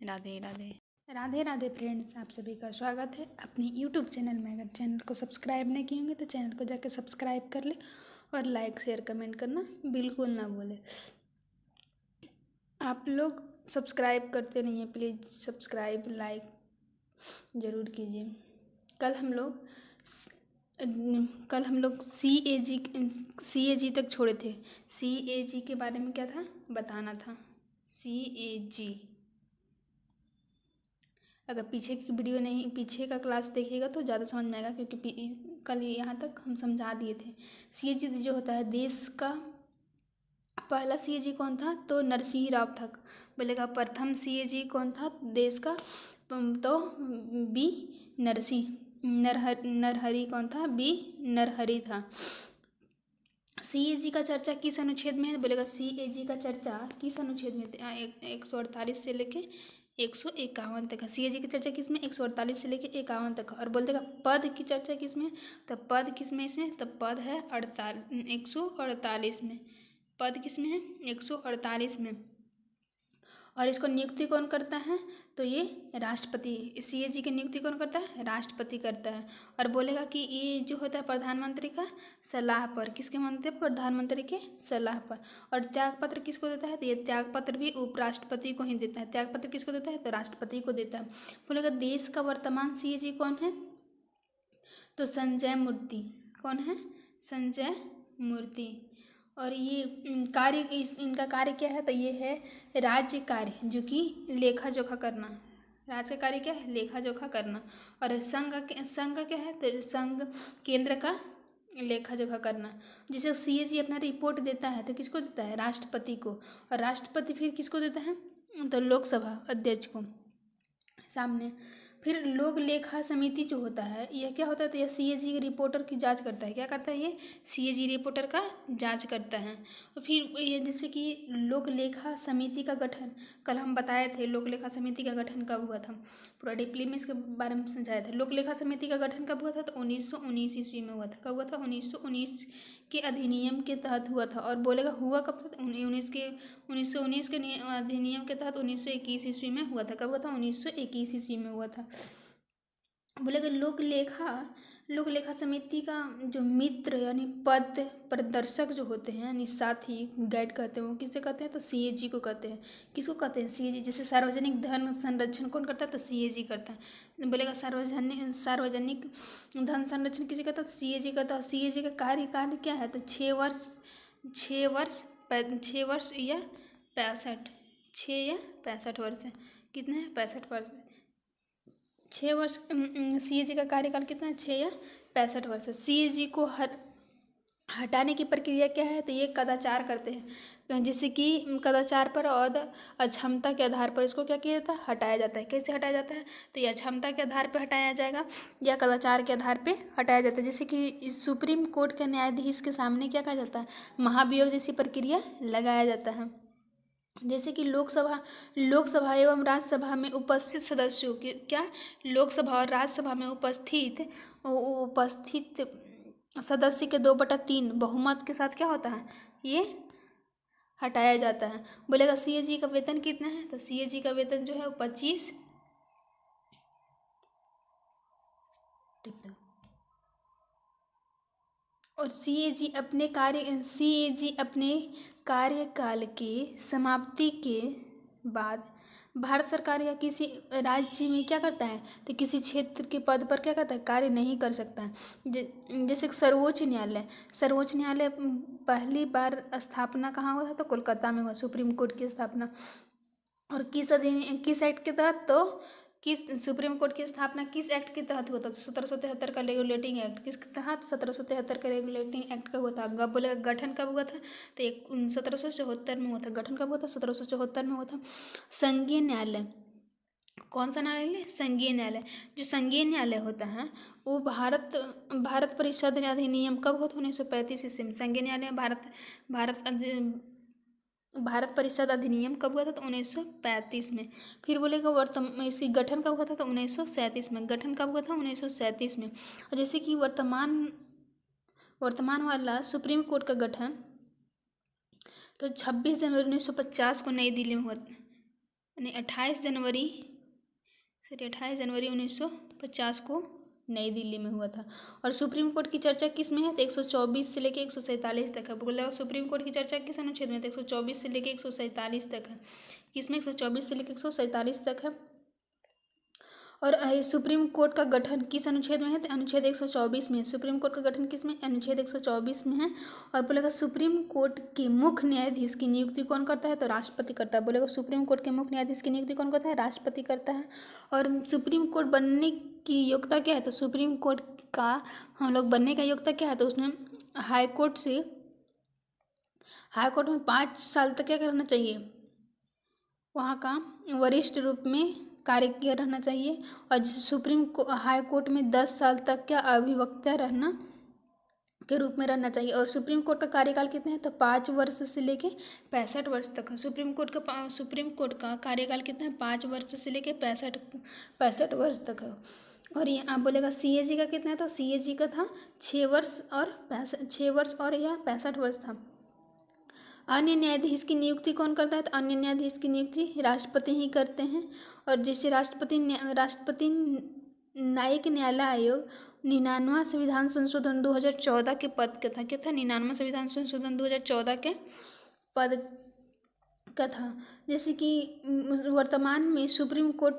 Radhe Radhe. Radhe Radhe friends, आप सभी का स्वागत है अपनी YouTube चैनल में। अगर चैनल को सब्सक्राइब नहीं किए होंगे तो चैनल को जाकर सब्सक्राइब कर ले और लाइक शेयर कमेंट करना बिल्कुल ना भूलें। आप लोग सब्सक्राइब करते नहीं हैं, प्लीज़ सब्सक्राइब लाइक ज़रूर कीजिए। कल हम लोग CAG तक छोड़े थे। CAG के बारे में क्या था? बताना था। CAG अगर पीछे का क्लास देखिएगा तो ज़्यादा समझ में आएगा, क्योंकि कल यहाँ तक हम समझा दिए थे। CAG जो होता है देश का पहला CAG कौन था? तो नरसिंह राव था। बोलेगा प्रथम CAG कौन था देश का? तो नरहरि कौन था? B नरहरि था। CAG का चर्चा किस अनुच्छेद में है? बोलेगा CAG का चर्चा किस अनुच्छेद में? 148 से लेके 151 तक है। CAG की चर्चा किस में? 148 से लेके 51 तक। और बोल देगा पद की चर्चा किस में? तो पद किस में इसमें? तो पद है 148 में। पद किस में है? 148 में। और इसको नियुक्ति कौन करता है? तो ये राष्ट्रपति। CAG की नियुक्ति कौन करता है? राष्ट्रपति करता है। और बोलेगा कि ये जो होता है प्रधानमंत्री का सलाह पर। किसके मानते हैं? प्रधानमंत्री के सलाह पर। और त्यागपत्र किसको देता है? तो ये त्यागपत्र भी उपराष्ट्रपति को ही देता है। त्यागपत्र किसको देता है? तो राष्ट्रपति को देता है। बोलेगा देश का वर्तमान CAG कौन है? तो संजय मूर्ति। कौन है? संजय मूर्ति। और ये इनका कार्य क्या है? तो ये है राज्य कार्य, जो कि लेखा जोखा करना। राज्य का कार्य क्या है? लेखा जोखा करना। और संघ क्या है? तो संघ केंद्र का लेखा जोखा करना। जैसे सीएजी अपना रिपोर्ट देता है तो किसको देता है? राष्ट्रपति को, और राष्ट्रपति फिर किसको देता है? तो लोकसभा अध्यक्ष को सामने। फिर लोक लेखा समिति जो होता है यह क्या होता है? तो यह सीएजी रिपोर्टर की जांच करता है। क्या करता है? ये सीएजी रिपोर्टर का जांच करता है। और फिर ये जैसे कि लोक लेखा समिति का गठन, कल हम बताए थे लोक लेखा समिति का गठन कब हुआ था, पूरा डीपली में इसके बारे में समझाया था। लोक लेखा समिति का गठन कब हुआ था? तो 1919 ईस्वी में हुआ था। कब हुआ था? 1919 के अधिनियम के तहत हुआ था। और बोलेगा हुआ कब था? 1919 के अधिनियम के तहत 1921 ईस्वी में हुआ था। कब हुआ था? 1921 ईस्वी में हुआ था। बोलेगा लोक लेखा समिति का जो मित्र यानी पद प्रदर्शक जो होते हैं यानी साथी गाइड कहते हैं, वो किसे कहते हैं? तो सीएजी को कहते हैं। किसको कहते हैं? सीएजी। जैसे सार्वजनिक धन संरक्षण कौन करता है? तो सीएजी करता है। बोलेगा सार्वजनिक धन संरक्षण किसे कहता है? तो सीएजी करता है। सीएजी का कार्यकाल क्या है? तो 6 वर्ष 6 वर्ष 6 या 65 वर्ष है। कितने हैं? 65 वर्ष। 6 वर्ष सीएजी का कार्यकाल कितना है? 6 या 65 वर्ष है। सीएजी को हटाने की प्रक्रिया क्या है? तो ये कदाचार करते हैं, जैसे कि कदाचार पर और अक्षमता के आधार पर इसको क्या किया जाता है? हटाया जाता है। कैसे हटाया जाता है? तो ये अक्षमता के आधार पर हटाया जाएगा या कदाचार के आधार पर हटाया जाता है। जैसे कि सुप्रीम कोर्ट के न्यायाधीश के सामने क्या कहा जाता है? महाभियोग जैसी प्रक्रिया लगाया जाता है। जैसे कि लोकसभा एवं राज्यसभा में उपस्थित सदस्यों के क्या? लोकसभा और राज्यसभा में उपस्थित सदस्य के 2/3 बहुमत के साथ क्या होता है? ये हटाया जाता है। बोलेगा सीएजी का वेतन कितना है? तो सीएजी का वेतन जो है वो 25 और सीएजी अपने कार्यकाल के समाप्ति के बाद भारत सरकार या किसी राज्य में क्या करता है? तो किसी क्षेत्र के पद पर क्या करता है? कार्य नहीं कर सकता है। जैसे सर्वोच्च न्यायालय पहली बार स्थापना कहाँ हुआ था? तो कोलकाता में हुआ सुप्रीम कोर्ट की स्थापना। और किस एक्ट के तहत? तो सुप्रीम कोर्ट की स्थापना किस एक्ट के तहत हुआ था? 1773 का रेगुलेटिंग एक्ट। किसके तहत? 1773 का रेगुलेटिंग एक्ट का हुआ था। अब बोलेगा गठन कब हुआ था? तो 1774 में हुआ था। गठन कब हुआ था? 1774 में हुआ था। संघीय न्यायालय कौन सा न्यायालय? संघीय न्यायालय। जो संघीय न्यायालय होता है वो भारत परिषद अधिनियम कब हुआ था? 1935 ईस्वी में। संघीय न्यायालय भारत परिषद अधिनियम कब हुआ था? तो 1935 में। फिर बोलेगा इसकी गठन कब हुआ था? तो 1937 में। गठन कब हुआ था? 1937 में। और जैसे कि वर्तमान वाला सुप्रीम कोर्ट का गठन तो 26 जनवरी 1950 को नई दिल्ली में हुआ, यानी 28 जनवरी 1950 को नई दिल्ली में हुआ था। और सुप्रीम कोर्ट की चर्चा किस में है? तो 124 से लेकर 147 तक है। बोला सुप्रीम कोर्ट की चर्चा किस अनुच्छेद में? तो 124 से लेकर 147 तक है। किसमें? 124 से लेकर 147 तक है। और सुप्रीम कोर्ट का गठन किस अनुच्छेद में है? तो अनुच्छेद 124 में। सुप्रीम कोर्ट का गठन किस में? अनुच्छेद 124 में है। और बोलेगा सुप्रीम कोर्ट के मुख्य न्यायाधीश की नियुक्ति कौन करता है? तो राष्ट्रपति करता है। बोलेगा सुप्रीम कोर्ट के मुख्य न्यायाधीश की नियुक्ति कौन करता है? राष्ट्रपति करता है। और सुप्रीम कोर्ट बनने की योग्यता क्या है? तो सुप्रीम कोर्ट का हम लोग बनने का योग्यता क्या है? तो उसमें हाई कोर्ट में 5 साल तक क्या करना चाहिए? वहाँ का वरिष्ठ रूप में कार्य किया रहना चाहिए। और जैसे हाई कोर्ट में 10 साल तक क्या अभिवक्ता रहना के रूप में रहना चाहिए। और सुप्रीम कोर्ट का कार्यकाल कितना है? तो 5 वर्ष से लेके 65 वर्ष तक है। सुप्रीम कोर्ट का कार्यकाल कितना है? 5 वर्ष से लेके 65 वर्ष तक है। और ये आप बोलेगा सीएजी का कितना है? तो सीएजी का था 6 वर्ष और या 65 वर्ष था। अन्य न्यायाधीश की नियुक्ति कौन करता है? तो अन्य न्यायाधीश की नियुक्ति राष्ट्रपति ही करते हैं। और जैसे राष्ट्रपति न्यायिक न्यायालय आयोग 99वां संविधान संशोधन 2014 के पद का था। क्या था? 99वां संविधान संशोधन 2014 के पद का था। जैसे कि वर्तमान में सुप्रीम कोर्ट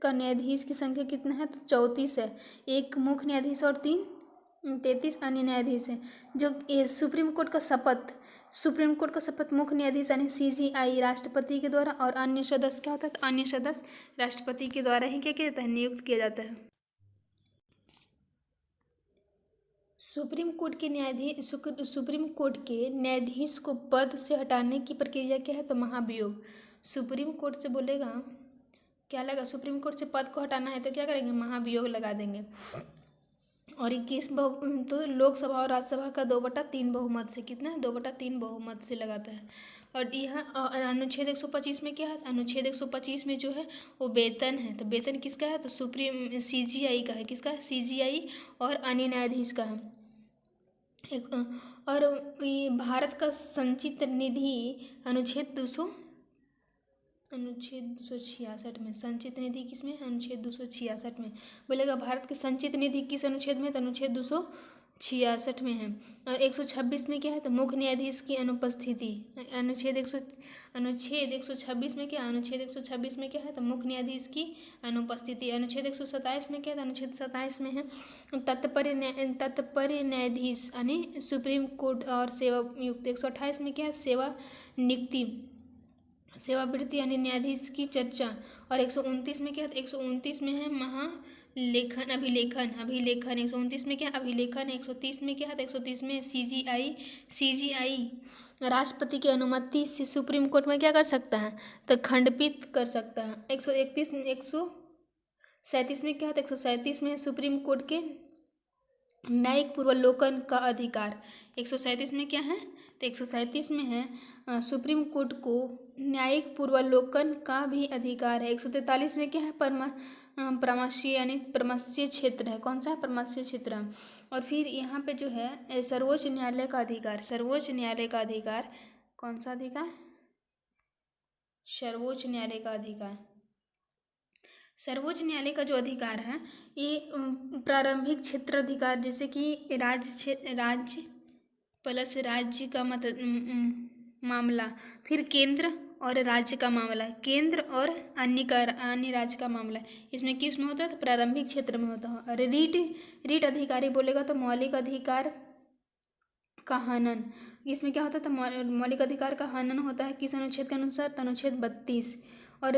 का न्यायाधीश की संख्या कितना है? तो 34 है। एक मुख्य न्यायाधीश और 33 अन्य न्यायाधीश हैं। जो सुप्रीम कोर्ट का शपथ मुख्य न्यायाधीश यानी सीजीआई राष्ट्रपति के द्वारा, और अन्य सदस्य क्या होता है? तो अन्य सदस्य राष्ट्रपति के द्वारा ही क्या किया जाता है? नियुक्त किया जाता है। सुप्रीम कोर्ट के न्यायाधीश को पद से हटाने की प्रक्रिया क्या है? तो महाभियोग। सुप्रीम कोर्ट से बोलेगा क्या लगा, सुप्रीम कोर्ट से पद को हटाना है तो क्या करेंगे? महाभियोग लगा देंगे। और 21 तो लोकसभा और राज्यसभा का 2/3 बहुमत से, कितना है? 2/3 बहुमत से लगाता है। और यहाँ अनुच्छेद 125 में क्या है? अनुच्छेद 125 में जो है वो वेतन है, तो वेतन किसका है? तो सुप्रीम CGI का है। किसका है? CGI और अन्य न्यायाधीश का है। और ये भारत का संचित निधि अनुच्छेद 266 में, संचित निधि किसमें? अनुच्छेद 266 में। बोलेगा भारत की संचित निधि किस अनुच्छेद में? तो अनुच्छेद 266 में है। और 126 में क्या है? तो मुख्य न्यायाधीश की अनुपस्थिति। अनुच्छेद 126 में क्या? अनुच्छेद 126 में क्या है? तो मुख्य न्यायाधीश की अनुपस्थिति। अनुच्छेद 127 में क्या है? तो अनुच्छेद 27 में है तत्पर्य न्यायाधीश यानी सुप्रीम कोर्ट और सेवायुक्त। 128 में क्या है? सेवा नियुक्ति, सेवावृत्ति यानी न्यायाधीश की चर्चा। और 129 में क्या है? 129 में है महालेखन अभिलेखन। 129 में क्या? अभिलेखन। 130 में क्या है? 130 में CGI राष्ट्रपति की अनुमति से सुप्रीम कोर्ट में क्या कर सकता है? तो खंडपित कर सकता है। 137 में क्या है? 137 में सुप्रीम कोर्ट के न्यायिक पूर्वावलोकन का अधिकार। 137 में क्या है? तो 137 में है सुप्रीम कोर्ट को न्यायिक पूर्वावलोकन का भी अधिकार है। 143 में क्या है? परामर्शी यानी परामर्शी क्षेत्र है। कौन सा है? परामर्शी क्षेत्र है। और फिर यहाँ पे जो है सर्वोच्च न्यायालय का अधिकार। सर्वोच्च न्यायालय का अधिकार कौन सा अधिकार? सर्वोच्च न्यायालय का अधिकार। सर्वोच्च न्यायालय का जो अधिकार है ये प्रारंभिक क्षेत्र अधिकार, जैसे कि राज्य प्लस राज्य का मामला, फिर केंद्र और राज्य का मामला, केंद्र और अन्य राज्य का मामला, इसमें किस में होता है? तो प्रारंभिक क्षेत्र में होता है। और रीट अधिकारी बोलेगा तो मौलिक अधिकार का हनन। इसमें क्या होता है? तो मौलिक अधिकार का हनन होता है किस अनुच्छेद के अनुसार? तो अनुच्छेद 32। और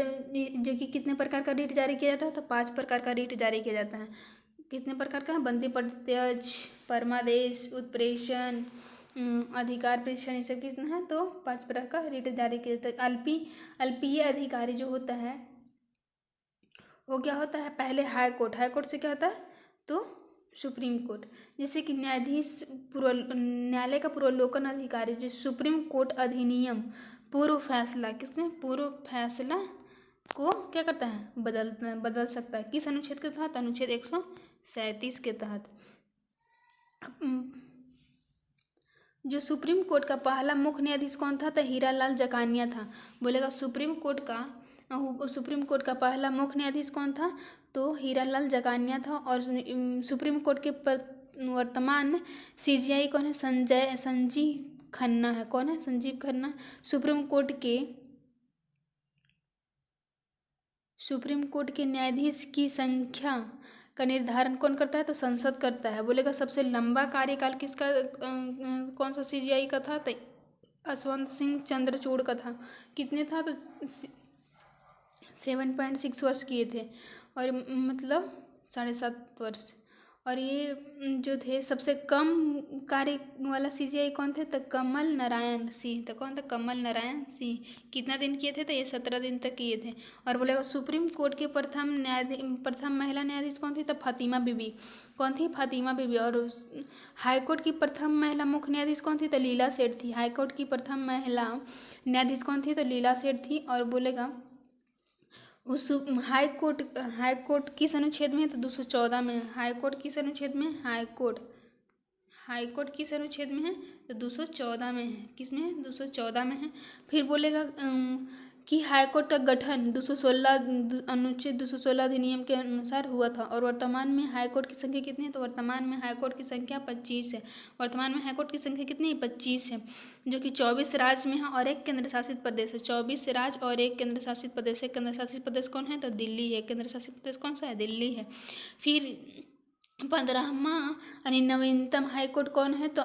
जो कि कितने प्रकार का रीट जारी किया जाता है? तो 5 प्रकार का रीट जारी किया जाता है। कितने प्रकार का? बंदी प्रत्यक्ष, परमादेश, उत्प्रेषण, अधिकार प्रेषण, ये सब कितना है? तो 5 प्रकार का रीट जारी किया जाता है। अल्पीय अधिकारी जो होता है वो क्या होता है? पहले हाई कोर्ट से क्या होता है? तो सुप्रीम कोर्ट। जैसे कि न्यायालय का पूर्वावलोकन अधिकारी, जो सुप्रीम कोर्ट अधिनियम पूर्व फैसला, किसने? पूर्व फैसला को क्या करता है? बदल सकता है। किस अनुच्छेद के तहत? अनुच्छेद 137 के तहत। जो सुप्रीम कोर्ट का पहला मुख्य न्यायाधीश कौन था? तो हीरालाल जकानिया था। बोलेगा सुप्रीम कोर्ट का पहला मुख्य न्यायाधीश कौन था? तो हीरालाल जकानिया था। और सुप्रीम कोर्ट के वर्तमान CGI कौन है? संजीव खन्ना है। कौन है? संजीव खन्ना। सुप्रीम कोर्ट के न्यायाधीश की संख्या का निर्धारण कौन करता है? तो संसद करता है। बोलेगा सबसे लंबा कार्यकाल किसका कौन सा CGI का था? तो यशवंत सिंह चंद्रचूड़ का था। कितने था? तो 7.6 वर्ष किए थे, और मतलब 7.5 वर्ष। और ये जो थे सबसे कम कार्य वाला CGI कौन थे? तो कमल नारायण सिंह। तो कौन था? कमल नारायण सिंह। कितना दिन किए थे? तो ये 17 दिन तक किए थे। और बोलेगा सुप्रीम कोर्ट के प्रथम महिला न्यायाधीश कौन थी? तो फातिमा बीबी। कौन थी? फातिमा बीबी। और हाईकोर्ट की प्रथम महिला मुख्य न्यायाधीश कौन थी? तो लीला सेठ थी। हाईकोर्ट की प्रथम महिला न्यायाधीश कौन थी? तो लीला सेठ थी। और बोलेगा उस हाईकोर्ट किस अनुच्छेद में है? तो 214 में है। हाईकोर्ट किस अनुच्छेद में? हाईकोर्ट किस अनुच्छेद में है? तो 214 में है। किस में है? 214 में है। फिर बोलेगा कि हाईकोर्ट का गठन अनुच्छेद 216 अधिनियम के अनुसार हुआ था। और वर्तमान में हाईकोर्ट की संख्या कितनी है? तो वर्तमान में हाईकोर्ट की संख्या 25 है। वर्तमान में हाईकोर्ट की संख्या कितनी है? 25 है, जो कि 24 राज्य में है और एक केंद्र शासित प्रदेश है। 24 राज्य और एक केंद्र शासित प्रदेश है। केंद्र शासित प्रदेश कौन है? तो दिल्ली है। केंद्र शासित प्रदेश कौन सा है? दिल्ली है। फिर 15वां यानी नवीनतम हाईकोर्ट कौन है? तो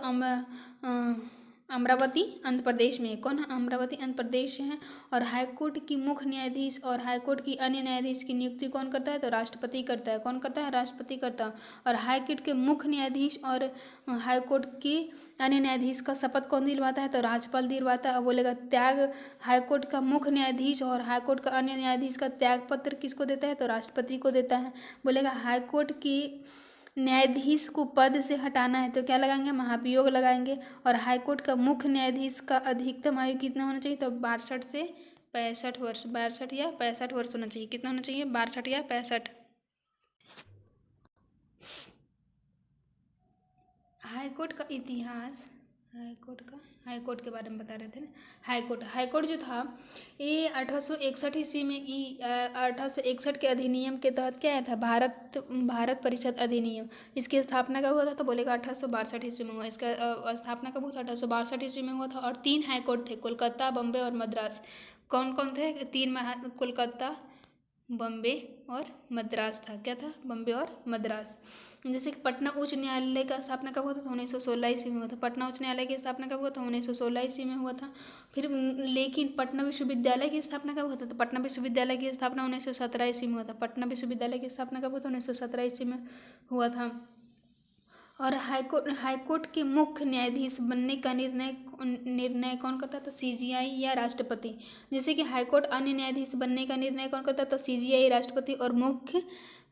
अमरावती आंध्र प्रदेश में है। कौन है? अमरावती आंध्र प्रदेश है। और हाईकोर्ट की मुख्य न्यायाधीश और हाईकोर्ट की अन्य न्यायाधीश की नियुक्ति कौन करता है? तो राष्ट्रपति करता है। कौन करता है? राष्ट्रपति करता है। और हाईकोर्ट के मुख्य न्यायाधीश और हाईकोर्ट की अन्य न्यायाधीश का शपथ कौन दिलवाता है? तो राज्यपाल दिलवाता है। अब बोलेगा त्याग, हाईकोर्ट का मुख्य न्यायाधीश और हाईकोर्ट का अन्य न्यायाधीश का त्याग पत्र किसको देता है? तो राष्ट्रपति को देता है। बोलेगा हाईकोर्ट की न्यायाधीश को पद से हटाना है तो क्या लगाएंगे? महाभियोग लगाएंगे। और हाईकोर्ट का मुख्य न्यायाधीश का अधिकतम आयु कितना होना चाहिए? तो 62 से 65 वर्ष, 62 या 65 वर्ष होना चाहिए। कितना होना चाहिए? 62 या 65। हाईकोर्ट का इतिहास, हाईकोर्ट के बारे में बता रहे थे ना। हाईकोर्ट जो था ये 1861 ईस्वी में 1861 के अधिनियम के तहत क्या आया था? भारत परिषद अधिनियम। इसकी स्थापना कब हुआ था? तो बोलेगा 1862 ईस्वी में हुआ। इसका स्थापना कब हुआ था? 1862 ईस्वी में हुआ था। और 3 हाईकोर्ट थे, कोलकाता, बम्बे और मद्रास। कौन कौन थे? 3 कोलकाता, बम्बे और मद्रास था। क्या था? बम्बे और मद्रास। जैसे कि पटना उच्च न्यायालय का स्थापना कब हुआ था? 1916 ईस्वी में हुआ था। पटना उच्च न्यायालय की स्थापना कब हुआ था? 1916 ईस्वी में हुआ था। फिर लेकिन पटना विश्वविद्यालय की स्थापना कब हुआ था? तो पटना विश्वविद्यालय की स्थापना 1917 ईस्वी में हुआ था। पटना विश्वविद्यालय की स्थापना कब हुआ था? 1917 ईस्वी में हुआ था। और हाईकोर्ट के मुख्य न्यायाधीश बनने का निर्णय कौन करता था? सीजीआई या राष्ट्रपति। जैसे कि हाईकोर्ट अन्य न्यायाधीश बनने का निर्णय कौन करता था? सीजीआई, राष्ट्रपति और मुख्य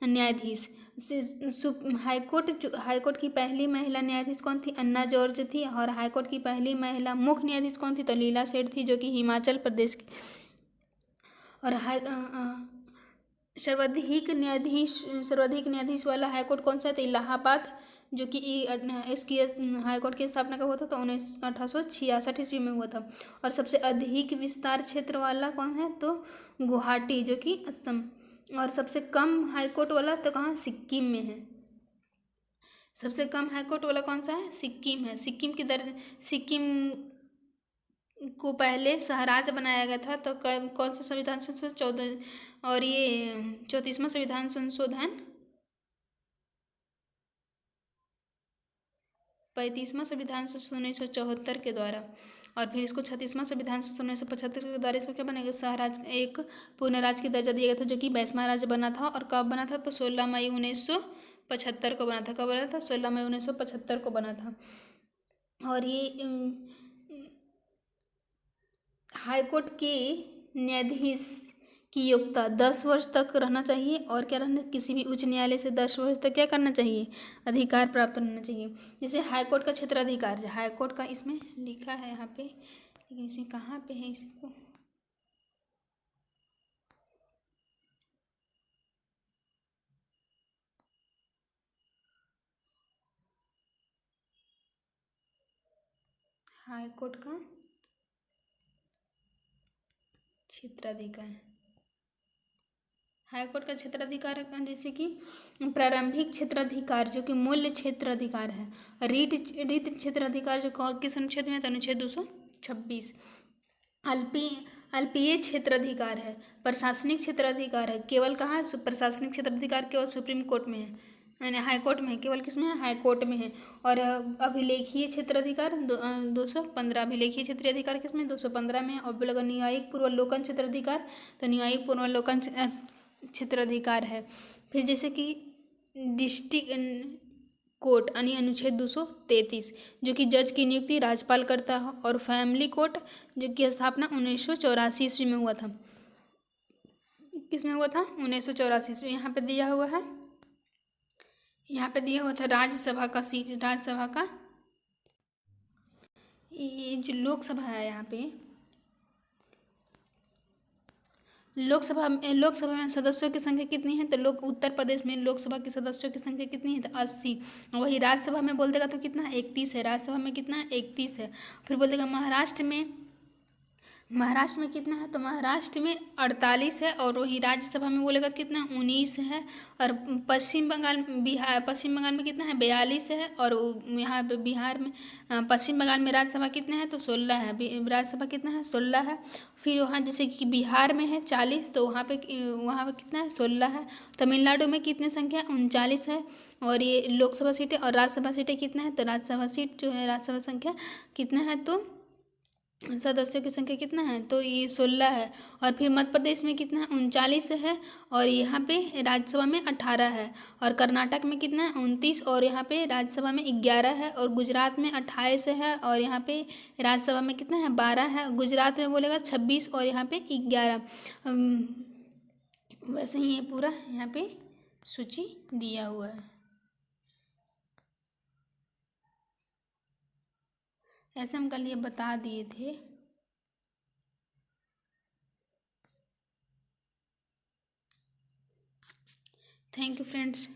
न्यायाधीश। हाईकोर्ट की पहली महिला न्यायाधीश कौन थी? अन्ना जॉर्ज थी। और हाईकोर्ट की पहली महिला मुख्य न्यायाधीश कौन थी? तो लीला सेठ थी, जो कि हिमाचल प्रदेश की। और सर्वाधिक न्यायाधीश वाला हाईकोर्ट कौन सा है? तो इलाहाबाद, जो कि इसकी हाईकोर्ट की स्थापना कब हुआ था? तो 1866 ईस्वी में हुआ था। और सबसे अधिक विस्तार क्षेत्र वाला कौन है? तो गुवाहाटी, जो कि असम। और सबसे कम हाईकोर्ट वाला तो कहाँ? सिक्किम में है। सबसे कम हाईकोर्ट वाला कौन सा है? सिक्किम है। सिक्किम को पहले सहराज बनाया गया था। तो कौन सा संविधान संशोधन? 14। और ये 34वां संविधान संशोधन, 35वां संविधान संशोधन 1974 के द्वारा। और फिर इसको 36वां संविधान संशोधन 1975 के द्वारा इसको क्या बनेगा? सहराज, एक पूर्ण राज्य की दर्जा दिया गया था, जो कि 22वां राज्य बना था। और कब बना था? तो 16 मई 1975 को बना था। कब बना था? 16 मई 1975 को बना था। और ये हाईकोर्ट के न्यायाधीश की योग्यता 10 वर्ष तक रहना चाहिए। और क्या रहना? किसी भी उच्च न्यायालय से 10 वर्ष तक क्या करना चाहिए? अधिकार प्राप्त करना चाहिए। जैसे हाईकोर्ट का क्षेत्राधिकार, हाईकोर्ट का इसमें लिखा है यहाँ पे, लेकिन इसमें कहाँ पे है इसको? हाईकोर्ट का क्षेत्राधिकार, हाईकोर्ट का क्षेत्राधिकार जैसे कि प्रारंभिक क्षेत्राधिकार, जो कि मूल्य क्षेत्राधिकार है। रीट क्षेत्राधिकार जो किस अनुच्छेद में है? तो अनुच्छेद 226। अल्पीय क्षेत्राधिकार है। प्रशासनिक क्षेत्राधिकार है केवल कहाँ? प्रशासनिक क्षेत्राधिकार केवल सुप्रीम कोर्ट में है, यानी हाईकोर्ट में है। केवल किसमें है? हाईकोर्ट में है। और अभिलेखीय क्षेत्राधिकार 215। अभिलेखीय क्षेत्रीय अधिकार किसमें? 215 में। और बोलेगा न्यायिक पूर्वावलोकन क्षेत्राधिकार, तो न्यायिक पूर्वावलोकन क्षेत्राधिकार है। फिर जैसे कि डिस्ट्रिक्ट कोर्ट यानी अनुच्छेद 233, जो कि जज की नियुक्ति राज्यपाल करता है। और फैमिली कोर्ट, जो की स्थापना 1984 ईस्वी में हुआ था। किसमें हुआ था? 1984 ईस्वी। यहाँ पे दिया हुआ है, यहाँ पे दिया हुआ था राज्यसभा का सीट, राज्यसभा का, ये जो लोकसभा है, यहाँ पे लोकसभा में सदस्यों की संख्या कितनी है? तो उत्तर प्रदेश में लोकसभा के सदस्यों की संख्या कितनी है? तो 80। वही राज्यसभा में बोल देगा तो कितना? 31 है। राज्यसभा में कितना? 31 है। फिर बोल देगा महाराष्ट्र में महाराष्ट्र में कितना है, तो महाराष्ट्र में 48 है, और वही राज्यसभा में बोलेगा कितना, 19 है। और पश्चिम बंगाल पश्चिम बंगाल में कितना है, 42 है। और यहाँ पे बिहार में पश्चिम बंगाल में राज्यसभा कितना है, तो 16 है। राज्यसभा कितना है, 16 है। फिर वहाँ जैसे कि बिहार में है 40, तो वहाँ पे कितना है, 16 है। तमिलनाडु में कितनी संख्या, 39 है। और ये लोकसभा सीटें और राज्यसभा सीटें कितना है, तो राज्यसभा सीट जो है, राज्यसभा संख्या कितना है, तो सदस्यों की संख्या कितना है, तो ये 16 है। और फिर मध्य प्रदेश में कितना है, 39 है। और यहाँ पे राज्यसभा में 18 है। और कर्नाटक में कितना है, 29। और यहाँ पे राज्यसभा में 11 है। और गुजरात में 28 है। और यहाँ पे राज्यसभा में कितना है, 12 है। गुजरात में बोलेगा 26 और यहाँ पे 11। वैसे ही ये पूरा यहाँ पे सूची दिया हुआ है। ऐसे हम कल ये बता दिए थे। Thank you friends.